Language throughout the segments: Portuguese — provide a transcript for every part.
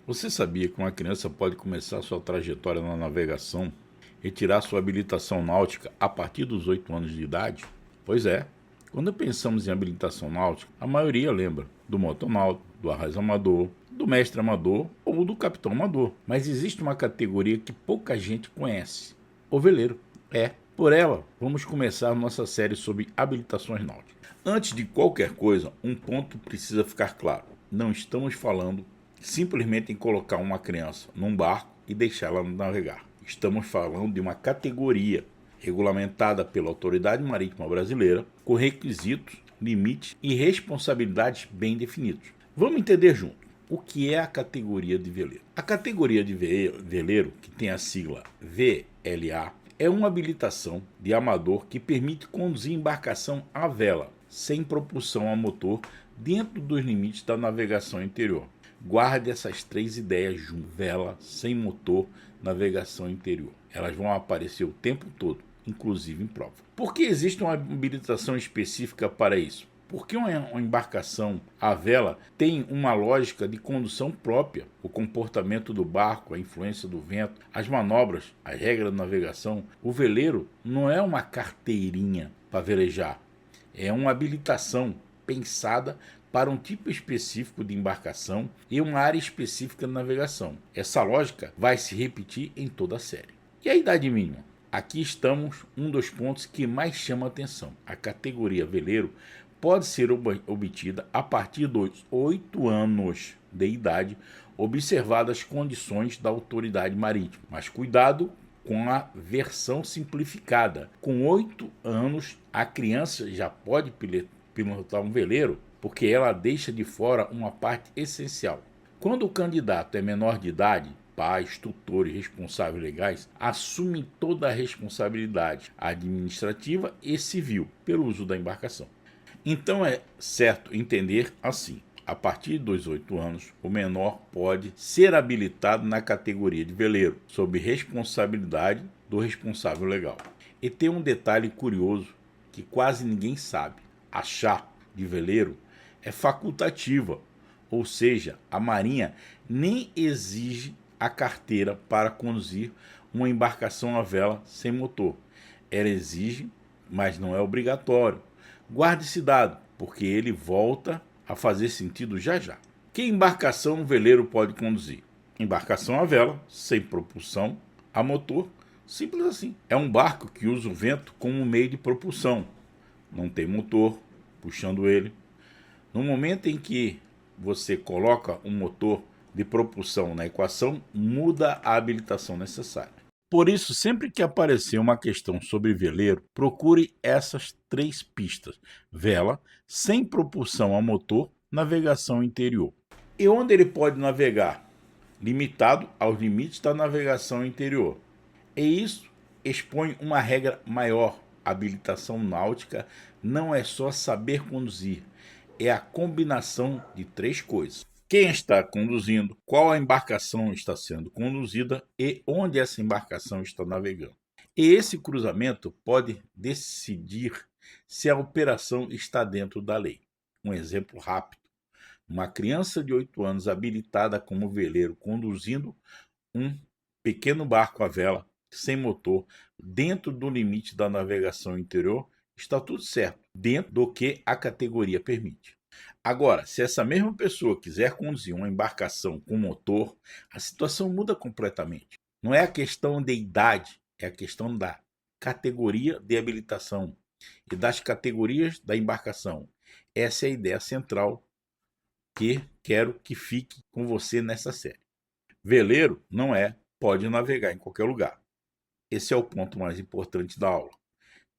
Você sabia que uma criança pode começar sua trajetória na navegação e tirar sua habilitação náutica a partir dos 8 anos de idade? Pois é. Quando pensamos em habilitação náutica, a maioria lembra do motonáutico, do arraiz-amador, do mestre amador ou do capitão amador. Mas existe uma categoria que pouca gente conhece: o veleiro. Por ela, vamos começar nossa série sobre habilitações náuticas. Antes de qualquer coisa, um ponto precisa ficar claro: não estamos falando simplesmente em colocar uma criança num barco e deixá-la navegar. Estamos falando de uma categoria regulamentada pela Autoridade Marítima Brasileira, com requisitos, limites e responsabilidades bem definidos. Vamos entender junto o que é a categoria de veleiro. A categoria de veleiro, que tem a sigla VLA, é uma habilitação de amador que permite conduzir embarcação à vela, sem propulsão a motor, dentro dos limites da navegação interior. Guarde essas três ideias juntas: vela, sem motor, navegação interior. Elas vão aparecer o tempo todo, inclusive em prova. Por que existe uma habilitação específica para isso? Porque uma embarcação à vela tem uma lógica de condução própria. O comportamento do barco, a influência do vento, as manobras, as regras de navegação. O veleiro não é uma carteirinha para velejar. É uma habilitação pensada para um tipo específico de embarcação e uma área específica de navegação. Essa lógica vai se repetir em toda a série. E a idade mínima? Aqui estamos um dos pontos que mais chama a atenção. A categoria veleiro pode ser obtida a partir dos 8 anos de idade, observadas as condições da autoridade marítima. Mas cuidado com a versão simplificada. Com 8 anos, a criança já pode pilotar um veleiro, porque ela deixa de fora uma parte essencial. Quando o candidato é menor de idade, pais, tutores, responsáveis legais assumem toda a responsabilidade administrativa e civil pelo uso da embarcação. Então é certo entender assim: a partir dos 8 anos, o menor pode ser habilitado na categoria de veleiro, sob responsabilidade do responsável legal. E tem um detalhe curioso que quase ninguém sabe: a chá de veleiro é facultativa, ou seja, a Marinha nem exige a carteira para conduzir uma embarcação à vela sem motor. Ela exige, mas não é obrigatório. Guarde esse dado, porque ele volta a fazer sentido já já. Que embarcação um veleiro pode conduzir? Embarcação à vela, sem propulsão a motor, simples assim. É um barco que usa o vento como meio de propulsão. Não tem motor puxando ele. No momento em que você coloca um motor de propulsão na equação, muda a habilitação necessária. Por isso, sempre que aparecer uma questão sobre veleiro, procure essas três pistas: vela, sem propulsão a motor, navegação interior. E onde ele pode navegar? Limitado aos limites da navegação interior. E isso expõe uma regra maior: a habilitação náutica não é só saber conduzir, é a combinação de três coisas: quem está conduzindo, qual a embarcação está sendo conduzida e onde essa embarcação está navegando. E esse cruzamento pode decidir se a operação está dentro da lei. Um exemplo rápido: uma criança de 8 anos habilitada como veleiro conduzindo um pequeno barco à vela, sem motor, dentro do limite da navegação interior, está tudo certo, dentro do que a categoria permite. Agora, se essa mesma pessoa quiser conduzir uma embarcação com motor, a situação muda completamente. Não é a questão de idade, é a questão da categoria de habilitação e das categorias da embarcação. Essa é a ideia central que quero que fique com você nessa série. Veleiro não pode navegar em qualquer lugar. Esse é o ponto mais importante da aula.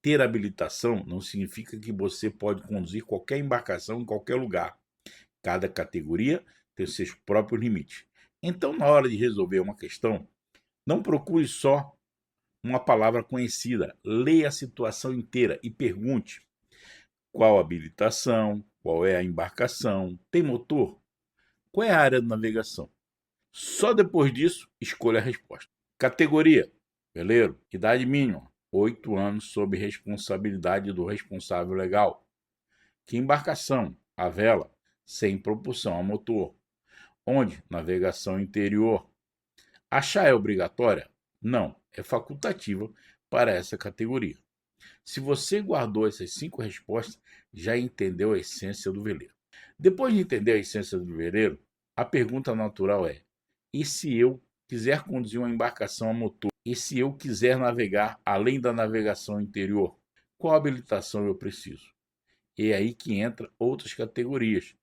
Ter habilitação não significa que você pode conduzir qualquer embarcação em qualquer lugar. Cada categoria tem seus próprios limites. Então, na hora de resolver uma questão, não procure só uma palavra conhecida. Leia a situação inteira e pergunte: qual a habilitação? Qual é a embarcação? Tem motor? Qual é a área de navegação? Só depois disso, escolha a resposta. Categoria: veleiro. Idade mínima: 8 anos sob responsabilidade do responsável legal. Que embarcação? A vela, sem propulsão a motor. Onde? Navegação interior. Achar é obrigatória? Não, é facultativa para essa categoria. Se você guardou essas 5 respostas, já entendeu a essência do veleiro. Depois de entender a essência do veleiro, a pergunta natural é: e se eu quiser conduzir uma embarcação a motor? E se eu quiser navegar além da navegação interior? Qual habilitação eu preciso? E é aí que entra outras categorias.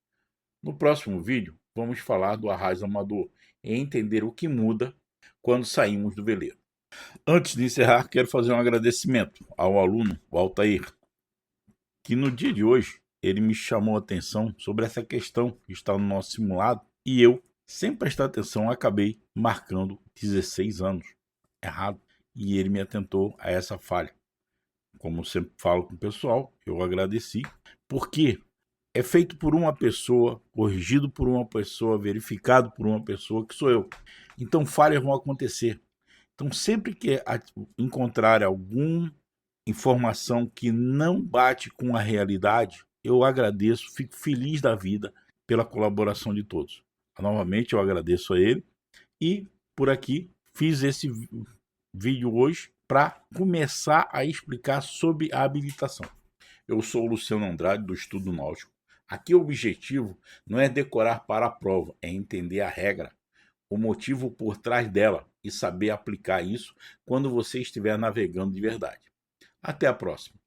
No próximo vídeo, vamos falar do arraio amador e entender o que muda quando saímos do veleiro. Antes de encerrar, quero fazer um agradecimento ao aluno, o Altair, que no dia de hoje ele me chamou a atenção sobre essa questão que está no nosso simulado e eu, sem prestar atenção, acabei marcando 16 anos errado e ele me atentou a essa falha. Como sempre falo com o pessoal, eu agradeci, porque é feito por uma pessoa, corrigido por uma pessoa, verificado por uma pessoa, que sou eu. Então falhas vão acontecer. Então sempre que encontrar alguma informação que não bate com a realidade, eu agradeço, fico feliz da vida pela colaboração de todos. Novamente eu agradeço a ele e por aqui fiz esse vídeo hoje para começar a explicar sobre a habilitação. Eu sou o Luciano Andrade, do Estudo Náutico. Aqui o objetivo não é decorar para a prova, é entender a regra, o motivo por trás dela e saber aplicar isso quando você estiver navegando de verdade. Até a próxima.